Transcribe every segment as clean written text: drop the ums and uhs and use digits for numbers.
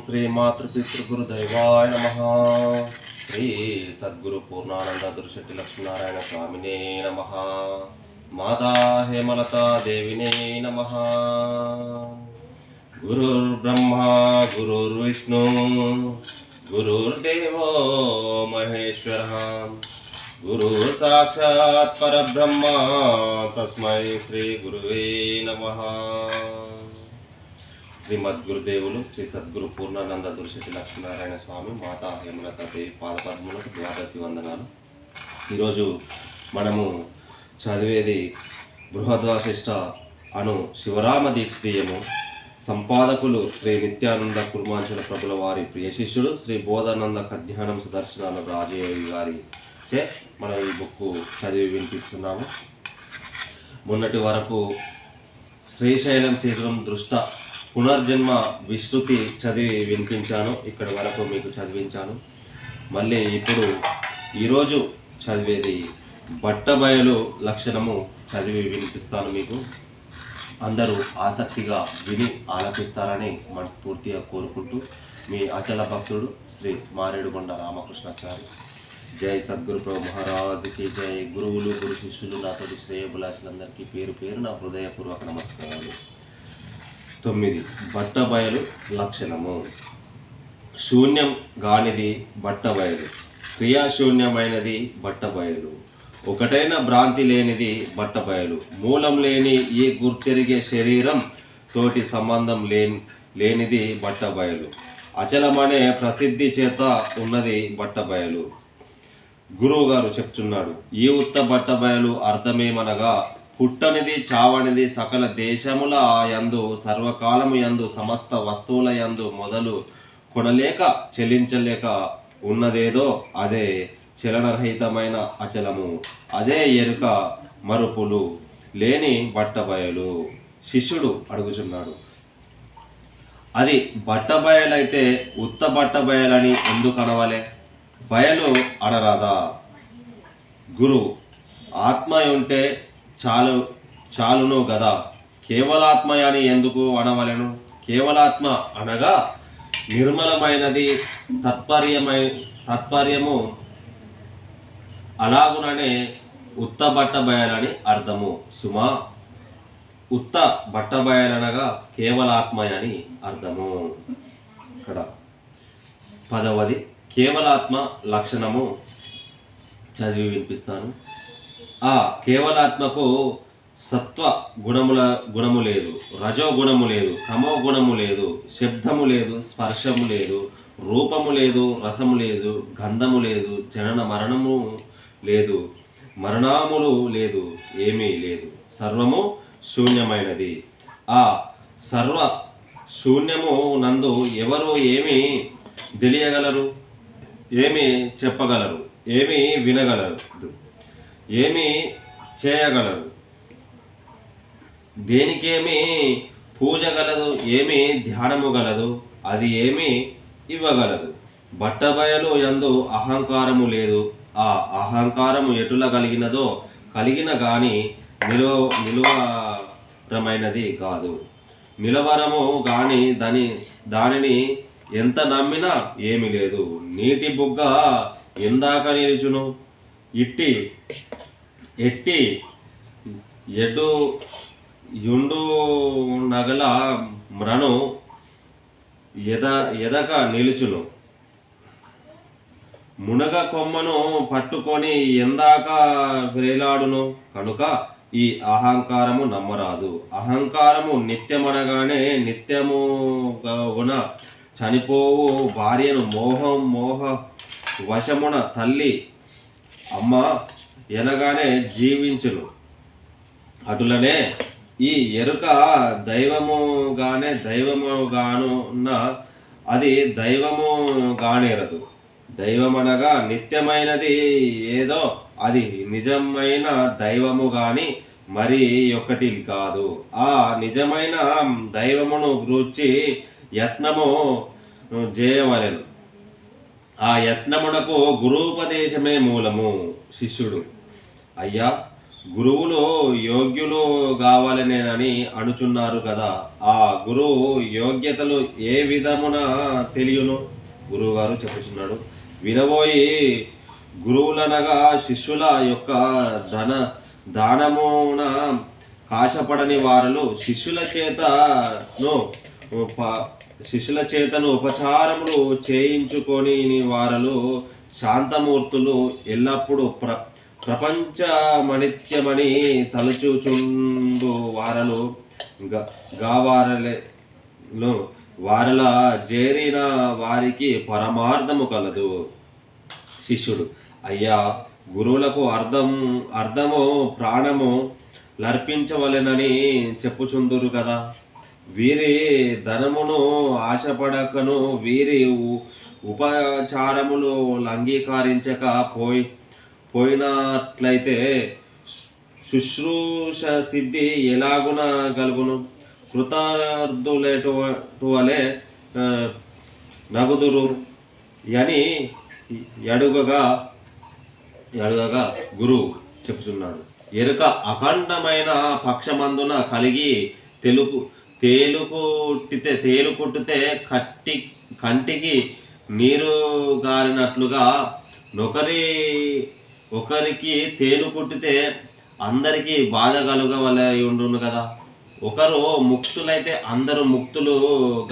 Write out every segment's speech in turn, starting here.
శ్రీ మాతృపితృగురుదైవాయ నమః. శ్రీ సద్గురు పూర్ణానంద దుర్శెట్టి లక్ష్మీనారాయణ స్వామినే నమః. మాతా హేమలతా దేవినే నమః. గురుర్బ్రహ్మా గురుర్విష్ణు గురుర్దేవో మహేశ్వరః. గురు సాక్షాత్ పరబ్రహ్మ తస్మై శ్రీ గురువే నమః. శ్రీమద్గురుదేవులు శ్రీ సద్గురు పూర్ణానంద దుర్శెట్టి లక్ష్మీనారాయణ స్వామి మాతా హేమలత దేవి పాదపద్మలకు ద్వాదశి వందనాలు. ఈరోజు మనము చదివేది బృహద్వాసిష్ట అను శివరామ దీక్షితీయము. సంపాదకులు శ్రీ నిత్యానంద కుర్మాంచల ప్రభుల వారి ప్రియ శిష్యుడు శ్రీ బోధానంద కధ్యానం సుదర్శనాలు రాజయోగి గారి చే మనం ఈ బుక్ చదివి వినిపిస్తున్నాము. మొన్నటి వరకు శ్రీశైలం శీఘ్రం దృష్ట పునర్జన్మ విశ్రుతి చదివి వినిపించాను. ఇక్కడి వరకు మీకు చదివించాను. మళ్ళీ ఇప్పుడు ఈరోజు చదివేది బట్టబయలు లక్షణము చదివి వినిపిస్తాను. మీకు అందరూ ఆసక్తిగా విని ఆలపిస్తారని మనస్ఫూర్తిగా కోరుకుంటూ మీ అచల భక్తుడు శ్రీ మారేడుగొండ రామకృష్ణాచారి. జై సద్గురు ప్రభు మహారాజుకి జై. గురువులు గురు శిష్యులు నాతోటి శ్రేయభిలాషులందరికీ పేరు పేరు నా హృదయపూర్వక నమస్కారాలు. 9 బట్టబయలు లక్షణము. శూన్యం గానిది బట్టబయలు, క్రియాశూన్యమైనది బట్టబయలు, ఒకటైన భ్రాంతి లేనిది బట్టబయలు, మూలం లేని ఈ గుర్తెరిగే శరీరం తోటి సంబంధం లేనిది బట్టబయలు, అచలమనే ప్రసిద్ధి చేత ఉన్నది బట్టబయలు. గురువు గారు చెప్తున్నాడు, ఈ ఉత్త బట్టబయలు అర్థమేమనగా పుట్టనిది చావనిది సకల దేశముల యందు సర్వకాలము యందు సమస్త వస్తువుల యందు మొదలు కొనలేక చెల్లించలేక ఉన్నదేదో అదే చలనరహితమైన అచలము, అదే ఎరుక మరుపులు లేని బట్టబయలు. శిష్యుడు అడుగుచున్నాడు, అది బట్టబయలైతే ఉత్త బట్టబయలని ఎందుకు అనవలే? బయలు అనరాదా? గురు, ఆత్మ ఉంటే చాలును గదా, కేవలాత్మయాని ఎందుకు అనవలెను? కేవలాత్మ అనగా నిర్మలమైనది తాత్పర్యము. అలాగుననే ఉత్త బట్టబయలని అర్థము సుమా. ఉత్త బట్టబయలనగా కేవలాత్మయని అర్థము. ఇక్కడ 10వది కేవలాత్మ లక్షణము చదివి వినిపిస్తాను. ఆ కేవలాత్మకు సత్వ గుణము లేదు, రజో గుణము లేదు, తమో గుణము లేదు, శబ్దము లేదు, స్పర్శము లేదు, రూపము లేదు, రసము లేదు, గంధము లేదు, జనన మరణము లేదు, మరణాములు లేదు, ఏమీ లేదు, సర్వము శూన్యమైనది. ఆ సర్వ శూన్యము నందు ఎవరు ఏమి తెలియగలరు? ఏమి చెప్పగలరు? ఏమి వినగలరు? ఏమి చేయగలరు? దేనికేమి పూజ గలదు? ఏమి ధ్యానము గలదు? అది ఏమి ఇవ్వగలదు? బట్టబయలు యందు అహంకారము లేదు. ఆ అహంకారము ఎటుల కలిగినదో కలిగిన గాని నిలువరమైనది కాదు. నిలవరము గాని దానిని ఎంత నమ్మినా ఏమి లేదు. నీటి బుగ్గ ఎందాక నిలుచును? ఎట్టి ఎడు యుండు నగల మ్రను ఎదక నిలుచును. మునగ కొమ్మను పట్టుకొని ఎందాక వేలాడును. కనుక ఈ అహంకారము నమ్మరాదు. అహంకారము నిత్యమనగానే నిత్యమున చనిపోవు భార్యను మోహ వశమున తల్లి అమ్మ ఎనగానే జీవించును. అటులనే ఈ ఎరుక దైవముగానున్న అది దైవముగానేరదు. దైవమనగా నిత్యమైనది ఏదో అది నిజమైన దైవము గాని మరి ఒకటి కాదు. ఆ నిజమైన దైవమును గూర్చి యత్నము చేయవలెను. ఆ యత్నమునకు గురూపదేశమే మూలము. శిష్యుడు, అయ్యా, గురువులు యోగ్యులు కావాలనేనని అనుచున్నారు కదా, ఆ గురువు యోగ్యతలు ఏ విధమున తెలియను? గురువు గారు చెప్పుచున్నాడు, వినబోయి గురువులనగా శిష్యుల యొక్క దానమున కాశపడని వారలు శిష్యుల చేతను ఉపచారములు చేయించుకొని వారలు శాంతమూర్తులు ఎల్లప్పుడూ ప్రపంచమనిత్యమని తలుచుచుండు వారలు గావారలో వారల చేరిన వారికి పరమార్థము కలదు. శిష్యుడు, అయ్యా, గురువులకు అర్థము ప్రాణము లర్పించవలెనని చెప్పుచుందురు కదా, వీరి ధనమును ఆశపడకను వీరి ఉపచారములు అంగీకరించక పోయినట్లయితే శుశ్రూష సిద్ధి ఎలాగున కలుగును? కృతార్థులే నగుదురు అని అడుగగా గురువు చెప్పుచున్నాడు. ఎరుక అఖండమైన పక్షమందున కలిగి తేలుకుట్టితే కంటికి నీరు గారినట్లుగా ఒకరికి తేలు కుట్టితే అందరికీ బాధ కలుగవలె ఉండును కదా. ఒకరు ముక్తులైతే అందరూ ముక్తులు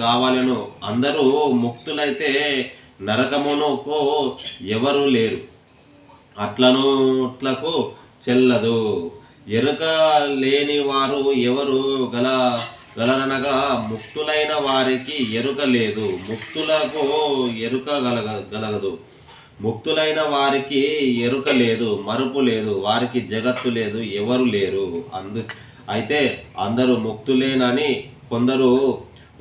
కావాలను, అందరూ ముక్తులైతే నరకమునకు ఎవరు లేరు, అట్లకు చెల్లదు. ఎరుక లేని వారు ఎవరు గలరనగా ముక్తులైన వారికి ఎరుక లేదు, ముక్తులకు ఎరుక గలగదు. ముక్తులైన వారికి ఎరుక లేదు, మరుపు లేదు, వారికి జగత్తు లేదు, ఎవరు లేరు. అయితే అందరూ ముక్తులేనని కొందరు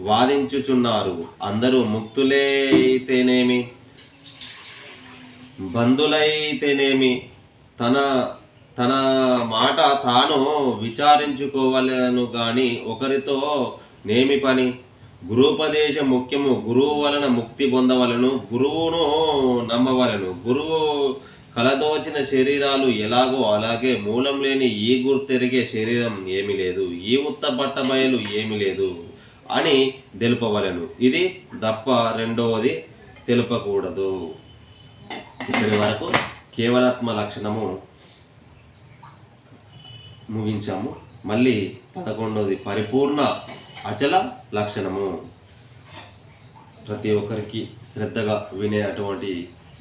వాదించుచున్నారు. అందరూ ముక్తులైతేనేమి, బంధులైతేనేమి, తన మాట తాను విచారించుకోవలను గాని ఒకరితో నేమి పని? గురుపదేశం ముఖ్యము. గురువు వలన ముక్తి పొందవలను, గురువును నమ్మవలను. గురువు కలదోచిన శరీరాలు ఎలాగో అలాగే మూలం లేని ఈ గుర్తెరిగే శరీరం ఏమి లేదు, ఈ ఉత్త బట్ట బయలు ఏమి లేదు అని తెలుపవలను. ఇది తప్ప రెండవది తెలుపకూడదు. ఇక్కడి వరకు కేవలాత్మ లక్షణము ముగించాము. మళ్ళీ 11వది పరిపూర్ణ అచల లక్షణము. ప్రతి ఒక్కరికి శ్రద్ధగా వినే అటువంటి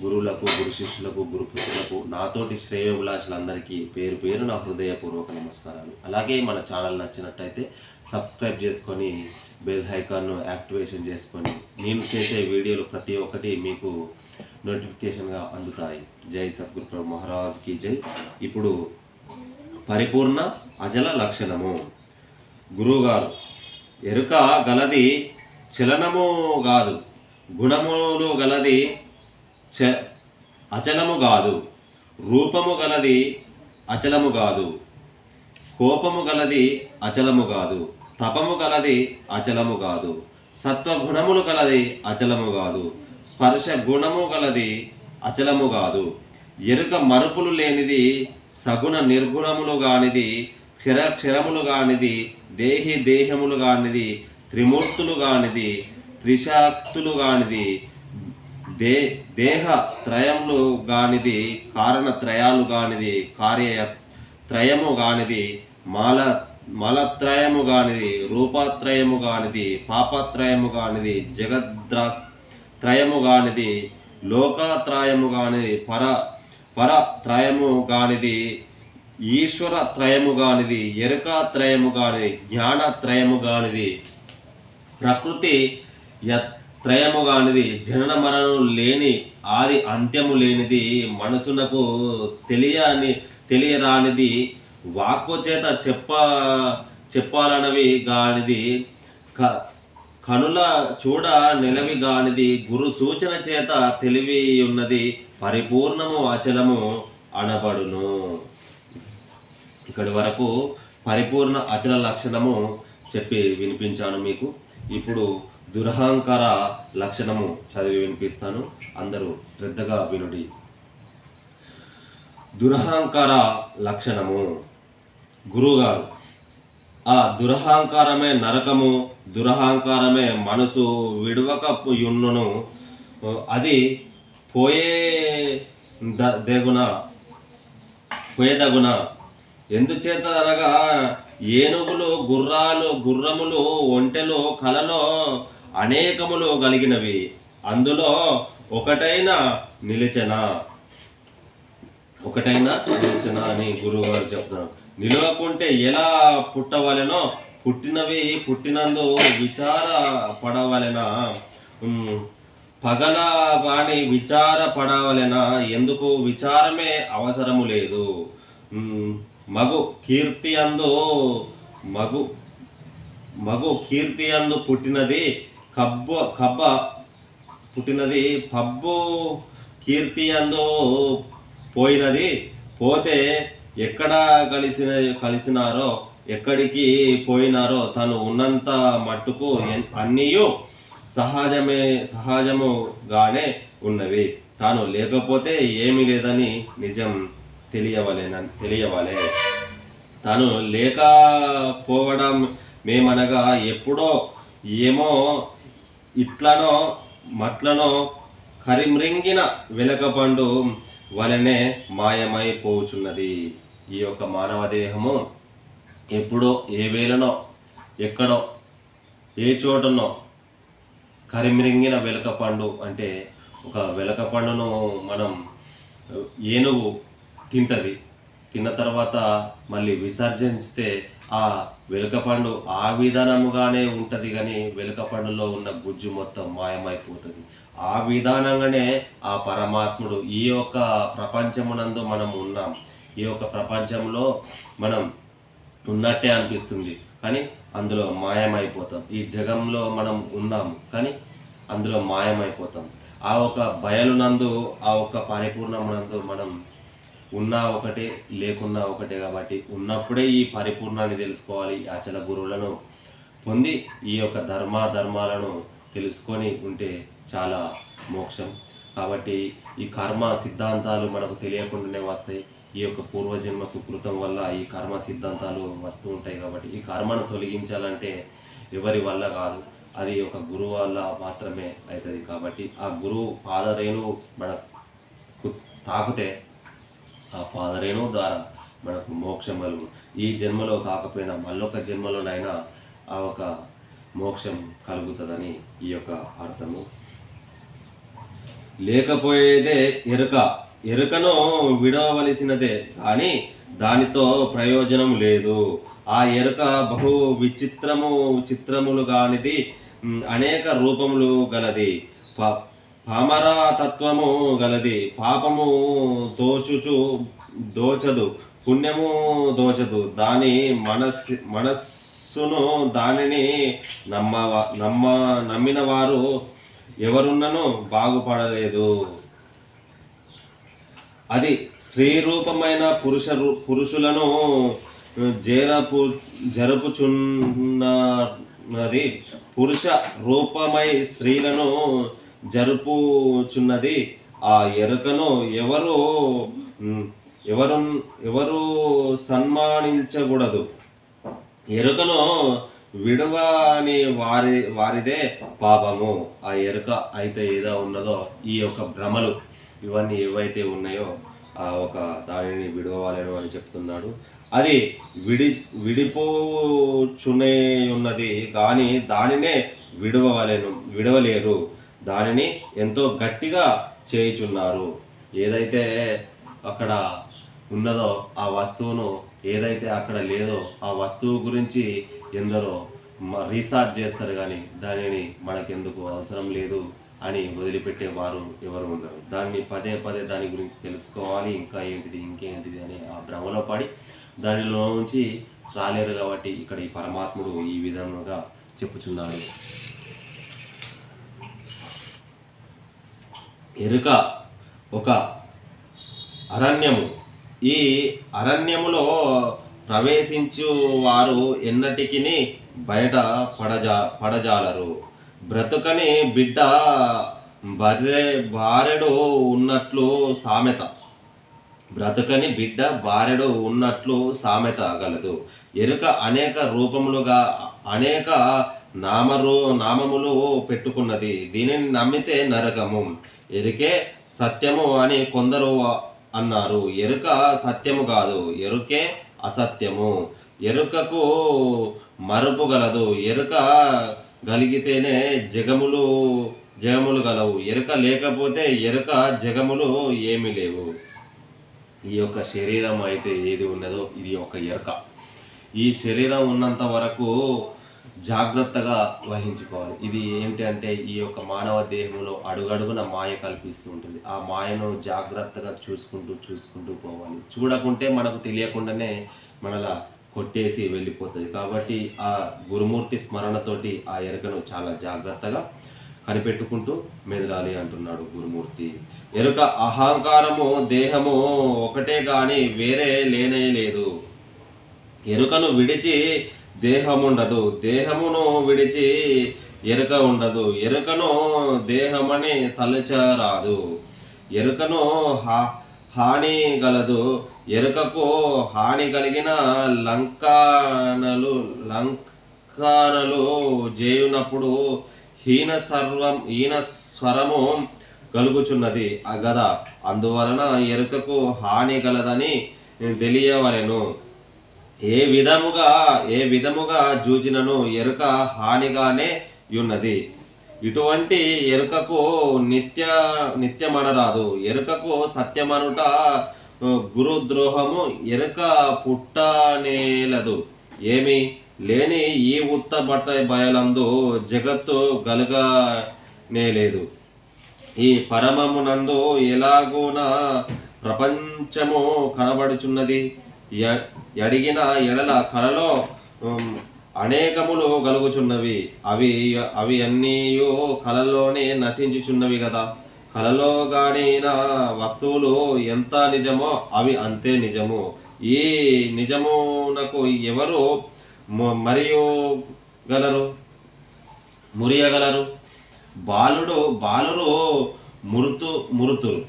గురువులకు, గురు శిష్యులకు, గురుపుత్రులకు, నాతోటి శ్రేయోభిలాషులందరికీ పేరు పేరు నా హృదయపూర్వక నమస్కారాలు. అలాగే మన ఛానల్ నచ్చినట్టయితే సబ్స్క్రైబ్ చేసుకొని బెల్ ఐకాన్ను యాక్టివేషన్ చేసుకొని నేను చేసే వీడియోలు ప్రతి ఒక్కటి మీకు నోటిఫికేషన్గా అందుతాయి. జై సద్గురు ప్రభు మహారాజ్కి జై. ఇప్పుడు పరిపూర్ణ అచల లక్షణము. గురువుగారు, ఎరుక గలది చలనము కాదు, గుణములు గలది అచలము కాదు, రూపము గలది అచలము కాదు, కోపము గలది అచలము కాదు, తపము గలది అచలము కాదు, సత్వగుణములు గలది అచలము కాదు, స్పర్శ గుణము గలది అచలము కాదు. ఎరుక మరుపులు లేనిది, సగుణ నిర్గుణములు గానిది, క్షరములు గానిది, దేహములు గానిది, త్రిమూర్తులు గానిది, త్రిశక్తులు గానిది, దేహ త్రయములు గానిది, కారణత్రయాలు గానిది, కార్యత్రయము గానిది, మలత్రయము గానిది, రూపత్రయము గానిది, పాపత్రయము గానిది, జగద్త్రయము గానిది, లోకత్రయము గానిది, పరత్రయము గానిది, ఈశ్వర త్రయము గానిది, ఎరుకాత్రయము గానిది, జ్ఞానత్రయము గానిది, ప్రకృతి త్రయము గానిది, జనన మరణం లేని ఆది అంత్యము లేనిది, మనసునకు తెలియరానిది, వాక్కు చేత చెప్పాలనవి గానిది, కనుల చూడ నిలవి గానిది, గురు సూచన చేత తెలివి ఉన్నది, పరిపూర్ణము అచలము అనబడును. ఇక్కడి వరకు పరిపూర్ణ అచల లక్షణము చెప్పి వినిపించాను మీకు. ఇప్పుడు దురహంకార లక్షణము చదివి వినిపిస్తాను, అందరూ శ్రద్ధగా వినుడి. దురహంకార లక్షణము. గురువుగారు. ఆ దురహంకారమే నరకము, దురహంకారమే మనసు విడవక యున్నును, అది పోయే దగున పోయేదగున. ఎందుచేత అనగా ఏనుగులు, గుర్రములు, ఒంటెలు కలలో అనేకములు కలిగినవి, అందులో ఒకటైనా నిలిచెనా అని గురువుగారు చెప్తున్నారు. నిలవకుంటే ఎలా పుట్టవలెనో పుట్టినవి పుట్టినందు విచార పడవలెనా, పగల వాణి విచార పడవలెనా, ఎందుకు విచారమే అవసరము లేదు. మగు కీర్తి అందు పుట్టినది కబ్బ పుట్టినది, పబ్బు కీర్తి అందు పోయినది. పోతే ఎక్కడ కలిసినారో, ఎక్కడికి పోయినారో తను ఉన్నంత మట్టుకు అన్నీయు సహజముగానే ఉన్నవి. తాను లేకపోతే ఏమీ లేదని నిజం తెలియవలే. తాను లేకపోవడం మేమనగా ఎప్పుడో ఏమో ఇట్లనో మట్లనో కరిమ్రింగిన వెలకపండు వలనే మాయమైపోచున్నది. ఈ యొక్క మానవ దేహము ఎప్పుడో ఏ వేళనో ఎక్కడో ఏ చోటనో కరిమ్రింగిన వెలకపండు అంటే ఒక వెలకపండును మనం ఏనుగు తింటది, తిన్న తర్వాత మళ్ళీ విసర్జిస్తే ఆ వెలకపండు ఆ విధానముగానే ఉంటుంది, కానీ వెలకపండులో ఉన్న గుజ్జు మొత్తం మాయమైపోతుంది. ఆ విధానంగానే ఆ పరమాత్ముడు ఈ యొక్క ప్రపంచమునందు మనం ఉన్నాం. ఈ యొక్క ప్రపంచంలో మనం ఉన్నట్టే అనిపిస్తుంది, కానీ అందులో మాయమైపోతాం. ఈ జగంలో మనం ఉన్నాము, కానీ అందులో మాయమైపోతాం. ఆ ఒక బయలునందు, ఆ ఒక్క పరిపూర్ణమునందు మనం ఉన్నా ఒకటే, లేకున్నా ఒకటే. కాబట్టి ఉన్నప్పుడే ఈ పరిపూర్ణాన్ని తెలుసుకోవాలి. అచల గురువులను పొంది ఈ యొక్క ధర్మాలను తెలుసుకొని ఉంటే చాలా మోక్షం. కాబట్టి ఈ కర్మ సిద్ధాంతాలు మనకు తెలియకుండానే వస్తాయి. ఈ యొక్క పూర్వజన్మ సుకృతం వల్ల ఈ కర్మ సిద్ధాంతాలు వస్తూ ఉంటాయి. కాబట్టి ఈ కర్మను తొలగించాలంటే ఎవరి వల్ల కాదు, అది ఒక గురువు వల్ల మాత్రమే అవుతుంది. కాబట్టి ఆ గురువు పాదరేణు మనకు తాకితే ఆ పాదరేణు ద్వారా మనకు మోక్షం కలుగు. ఈ జన్మలో కాకపోయినా మళ్ళొక జన్మలోనైనా ఆ ఒక మోక్షం కలుగుతుందని ఈ యొక్క అర్థము. లేకపోయేదే ఎరుకను విడవలసినదే, కానీ దానితో ప్రయోజనం లేదు. ఆ ఎరుక బహు చిత్రములు కానిది, అనేక రూపములు గలది, పామరతత్వము గలది. పాపము దోచదు, పుణ్యము దోచదు. దాని మనస్సును దానిని నమ్మిన వారు ఎవరున్నను బాగుపడలేదు. అది స్త్రీ రూపమైన పురుషులను జరుపుచున్నది, పురుష రూపమై స్త్రీలను జరుపుచున్నది. ఆ ఎరుకను ఎవరు సన్మానించకూడదు. ఎరుకను విడవని వారిదే పాపము. ఆ ఎరుక అయితే ఏదో ఉన్నదో, ఈ యొక్క భ్రమలు ఇవన్నీ ఏవైతే ఉన్నాయో ఆ ఒక దానిని విడవాలను అని చెప్తున్నాడు. అది విడిపోచునే ఉన్నది, కానీ దానినే విడవలేరు. దానిని ఎంతో గట్టిగా చేయుచున్నారు. ఏదైతే అక్కడ ఉన్నదో ఆ వస్తువును, ఏదైతే అక్కడ లేదో ఆ వస్తువు గురించి ఎందరో రీసెర్చ్ చేస్తారు, కానీ దానిని మనకెందుకు అవసరం లేదు అని వదిలిపెట్టే వారు ఎవరు ఉండరు. దాన్ని పదే దాని గురించి తెలుసుకోవాలి, ఇంకా ఏంటిది ఇంకేంటిది అని ఆ భ్రమలో పడి దానిలో నుంచి రాలేరు. కాబట్టి ఇక్కడ ఈ పరమాత్ముడు ఈ విధంగా చెప్పుచున్నాడు. ఎరుక ఒక అరణ్యము. ఈ అరణ్యములో ప్రవేశించు వారు ఎన్నటికి బయట పడజాలరు. బ్రతుకని బిడ్డ బారెడు ఉన్నట్లు సామెత. బ్రతుకని బిడ్డ బారెడు ఉన్నట్లు సామెత గలదు. ఎరుక అనేక రూపములుగా అనేక నామములు పెట్టుకున్నది. దీనిని నమ్మితే నరకము. ఎరుకే సత్యము అని కొందరు అన్నారు. ఎరుక సత్యము కాదు, ఎరుకే అసత్యము. ఎరుకకు మరుపు గలదు. ఎరుక గలిగితేనే జగములు గలవు. ఎరుక లేకపోతే ఎరుక జగములు ఏమీ లేవు. ఈ యొక్క శరీరం అయితే ఏది ఉన్నదో ఇది ఒక ఎరుక. ఈ శరీరం ఉన్నంత వరకు జాగ్రత్తగా వహించుకోవాలి. ఇది ఏంటి అంటే ఈ యొక్క మానవ దేహంలో అడుగడుగున మాయ కల్పిస్తూ ఉంటుంది. ఆ మాయను జాగ్రత్తగా చూసుకుంటూ పోవాలి. చూడకుంటే మనకు తెలియకుండానే మనలా కొట్టేసి వెళ్ళిపోతుంది. కాబట్టి ఆ గురుమూర్తి స్మరణతోటి ఆ ఎరుకను చాలా జాగ్రత్తగా కనిపెట్టుకుంటూ మెదలాలి అంటున్నాడు గురుమూర్తి. ఎరుక అహంకారము దేహము ఒకటే గాని వేరే లేనే లేదు. ఎరుకను విడిచి దేహముండదు, దేహమును విడిచి ఎరుక ఉండదు. ఎరుకను దేహమని తలచరాదు. ఎరుకను హాని గలదు. ఎరుకకు హాని కలిగిన లంకానలు చేయునప్పుడు హీన స్వరము కలుగుచున్నది గదా. అందువలన ఎరుకకు హాని గలదని తెలియవలెను. ఏ విధముగా జూచినను ఎరుక హానిగానే ఉన్నది. ఇటువంటి ఎరుకకు నిత్యమనరాదు. ఎరుకకు సత్యమనుట గురుద్రోహము. ఎరుక పుట్టనేలదు. ఏమి లేని ఈ ఉత్త బట్ట బయలందు జగత్తు గలుగనేలేదు. ఈ పరమమునందు ఎలాగున ప్రపంచము కనబడుచున్నది. అడిగిన ఎడల కలలో అనేకములు కలుగుచున్నవి. అవి అన్నీయు కలలోనే నశించుచున్నవి కదా. కలలో గానిన వస్తువులు ఎంత నిజమో అవి అంతే నిజము. ఈ నిజమునకు ఎవరు మురియగలరు? బాలురు మురుతురు.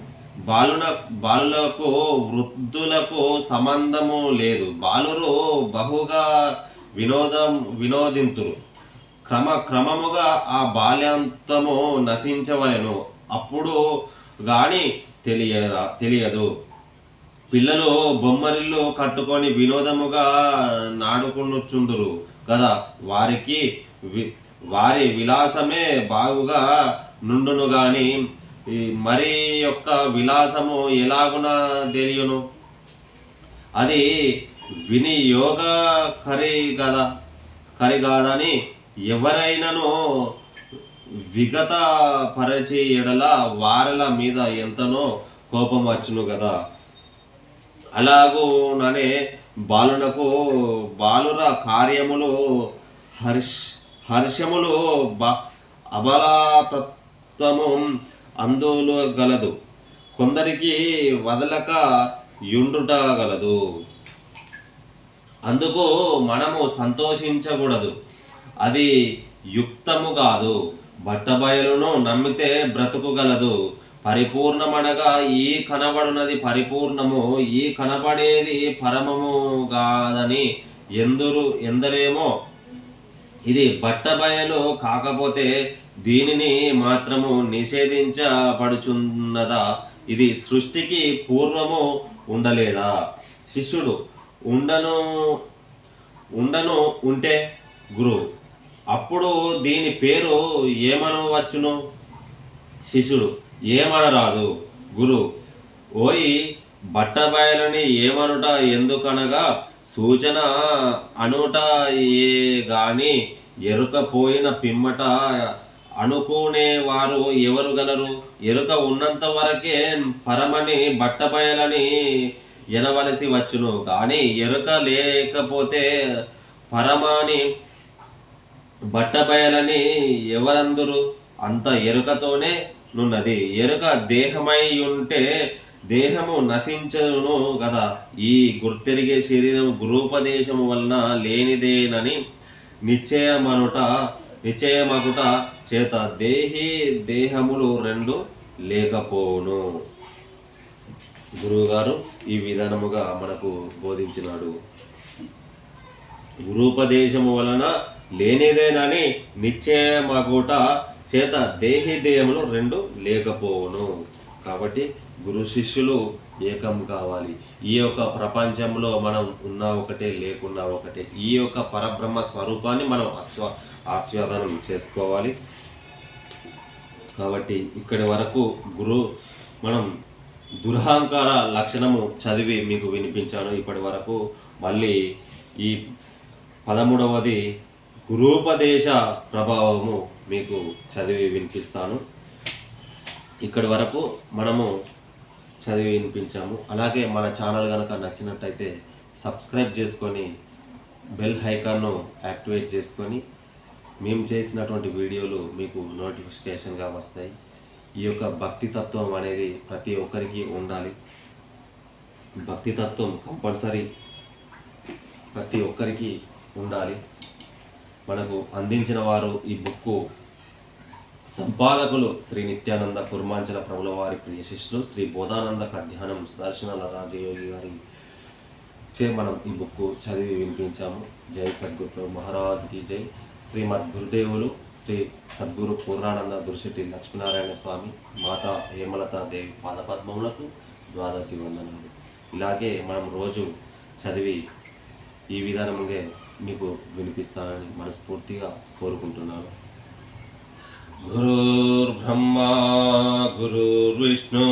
బాలులకు వృద్ధులకు సంబంధము లేదు. బాలురు బహుగా వినోదింతురు. క్రమముగా ఆ బాల్యాంతము నశించవలెను. అప్పుడు గాని తెలియదు. పిల్లలు బొమ్మరిల్లు కట్టుకొని వినోదముగా నాడుకునుచుందురు కదా. వారి విలాసమే బాగుగా నుండును గాని మరి యొక్క విలాసము ఎలాగున తెలియను? అది కరిగాదని ఎవరైనాను విగత పరచి ఎడల వారల మీద ఎంతనో కోపం వచ్చును కదా. అలాగుననే బాలుర కార్యములు హర్షములు అబలతత్వము అందులో గలదు. కొందరికి వదలక యుండుట గలదు. అందుకు మనము సంతోషించకూడదు. అది యుక్తము కాదు. బట్టబయలును నమ్మితే బ్రతుకుగలదు. పరిపూర్ణమనగా ఈ కనబడునది పరిపూర్ణము, ఈ కనబడేది పరమము కాదని ఎందరేమో. ఇది బట్టబయలు కాకపోతే దీనిని మాత్రము నిషేధించబడుచున్నదా? ఇది సృష్టికి పూర్వము ఉండలేదా? శిష్యుడు ఉంటే గురు, అప్పుడు దీని పేరు ఏమనవచ్చును? శిష్యుడు ఏమనరాదు. గురు ఓయి బట్టబయలని ఏమనుట ఎందుకనగా సూచన అనుట ఏ గాని ఎరుకపోయిన పిమ్మట అనుకునేవారు ఎవరు గలరు? ఎరుక ఉన్నంత వరకే పరమని బట్టబయలని ఎనవలసి వచ్చును. కానీ ఎరుక లేకపోతే పరమాని బట్టబయలని ఎవరందరు? అంత ఎరుకతోనే నున్నది. ఎరుక దేహమై ఉంటే దేహము నశించును కదా. ఈ గుర్తెరిగే శరీరం గురూపదేశము వలన లేనిదేనని నిశ్చయమగుట చేత దేహములు రెండు లేకపోను. గురువుగారు ఈ విధానముగా మనకు బోధించినాడు. గురూపదేశము వలన లేనిదేనని నిశ్చయమగుట చేత దేహి దేహములు రెండు లేకపోవును. కాబట్టి గురు శిష్యులు ఏకం కావాలి. ఈ యొక్క ప్రపంచంలో మనం ఉన్నా ఒకటే, లేకున్నా ఒకటే. ఈ యొక్క పరబ్రహ్మ స్వరూపాన్ని మనం ఆస్వాదనం చేసుకోవాలి. కాబట్టి ఇక్కడి వరకు మనం దురహంకార లక్షణము చదివి మీకు వినిపించాను. ఇప్పటి వరకు మళ్ళీ ఈ 13వది గురూపదేశ ప్రభావము మీకు చదివి వినిపిస్తాను. ఇక్కడి వరకు మనము చదివి వినిపించాము. అలాగే మన ఛానల్ కనుక నచ్చినట్టయితే సబ్స్క్రైబ్ చేసుకొని బెల్ ఐకాన్ను యాక్టివేట్ చేసుకొని మేము చేసినటువంటి వీడియోలు మీకు నోటిఫికేషన్గా వస్తాయి. ఈ యొక్క భక్తి తత్వం అనేది ప్రతి ఒక్కరికి ఉండాలి. భక్తి తత్వం కంపల్సరీ ప్రతి ఒక్కరికి ఉండాలి. మనకు అందించిన వారు ఈ బుక్కు సంపాదకులు శ్రీ నిత్యానంద కుర్మాంచల ప్రభుల వారి ప్రియ శిష్యులు శ్రీ బోధానంద కధ్యానం సుదర్శన రాజయోగి గారి చే మనం ఈ బుక్కు చదివి వినిపించాము. జై సద్గురు మహారాజ్కి జై. శ్రీమద్ గురుదేవులు శ్రీ సద్గురు పూర్ణానంద దుర్శెట్టి లక్ష్మీనారాయణ స్వామి, మాతా హేమలతాదేవి పాదపద్మములకు ద్వాదశి వందనాలు. ఇలాగే మనం రోజు చదివి ఈ విధానంగా మీకు వినిపిస్తానని మనస్ఫూర్తిగా కోరుకుంటున్నాను. గురుర్బ్రహ్మా గురుర్విష్ణు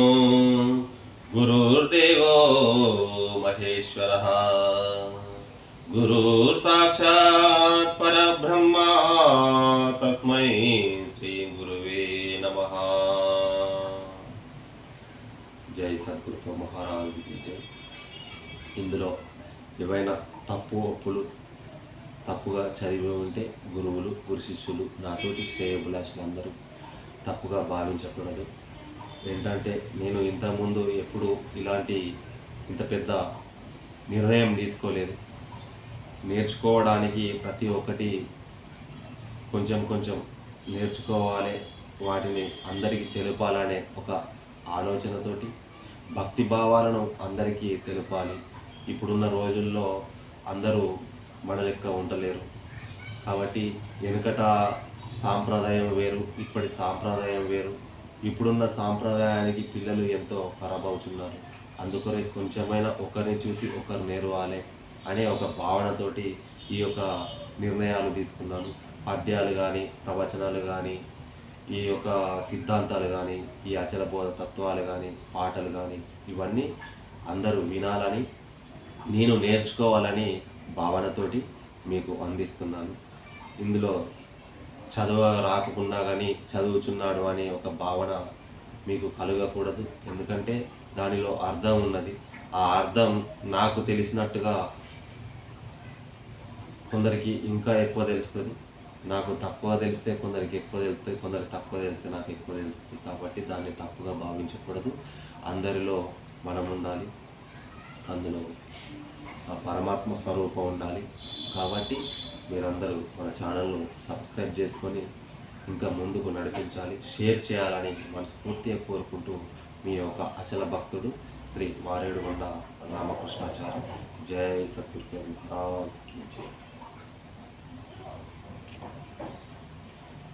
గురుర్దేవో మహేశ్వరః గురుర్ సాక్షాత్ పరబ్రహ్మ తస్మై శ్రీ గురువే నమః. జై సద్గురు మహారాజ్కి జై. ఇందులో ఏవైనా ఒప్పులు తప్పుగా చదివి ఉంటే గురువులు, గురు శిష్యులు, నాతోటి శ్రేయోభిలాషులు అందరూ తప్పుగా భావించకూడదు. ఏంటంటే నేను ఇంతకుముందు ఎప్పుడు ఇంత పెద్ద నిర్ణయం తీసుకోలేదు. నేర్చుకోవడానికి ప్రతి ఒక్కటి కొంచెం కొంచెం నేర్చుకోవాలి, వాటిని అందరికీ తెలపాలనే ఒక ఆలోచనతోటి భక్తి భావాలను అందరికీ తెలపాలి. ఇప్పుడున్న రోజుల్లో అందరూ మన లెక్క ఉండలేరు. కాబట్టి వెనుకట సాంప్రదాయం వేరు, ఇప్పటి సాంప్రదాయం వేరు. ఇప్పుడున్న సాంప్రదాయానికి పిల్లలు ఎంతో ఖరాబ్ అవుతున్నారు. అందుకనే కొంచెమైనా ఒకరిని చూసి ఒకరు నేర్వాలి అనే ఒక భావనతోటి ఈ యొక్క నిర్ణయాలు తీసుకున్నాను. పద్యాలు కానీ, ప్రవచనాలు కానీ, ఈ యొక్క సిద్ధాంతాలు కానీ, ఈ అచల బోధ తత్వాలు కానీ, పాటలు కానీ ఇవన్నీ అందరూ వినాలని, నేను నేర్చుకోవాలని భావనతోటి మీకు అందిస్తున్నాను. ఇందులో రాకుండా కానీ చదువుచున్నాడు అనే ఒక భావన మీకు కలగకూడదు. ఎందుకంటే దానిలో అర్థం ఉన్నది. ఆ అర్థం నాకు తెలిసినట్టుగా కొందరికి ఇంకా ఎక్కువ తెలుస్తుంది. నాకు తక్కువ తెలిస్తే కొందరికి ఎక్కువ తెలుస్తుంది, కొందరికి తక్కువ తెలిస్తే నాకు ఎక్కువ తెలుస్తుంది. కాబట్టి దాన్ని తప్పుగా భావించకూడదు. అందరిలో మనం ఉండాలి, అందులో ఆ పరమాత్మ స్వరూపం ఉండాలి. కాబట్టి మీరందరూ మన ఛానల్ను సబ్స్క్రైబ్ చేసుకొని ఇంకా ముందుకు నడిపించాలి, షేర్ చేయాలని మనస్ఫూర్తిగా కోరుకుంటూ మీ యొక్క అచల భక్తుడు శ్రీ మారేడుగొండ రామకృష్ణాచార్య. జై సద్గురు మహారాజ్ కీ జై.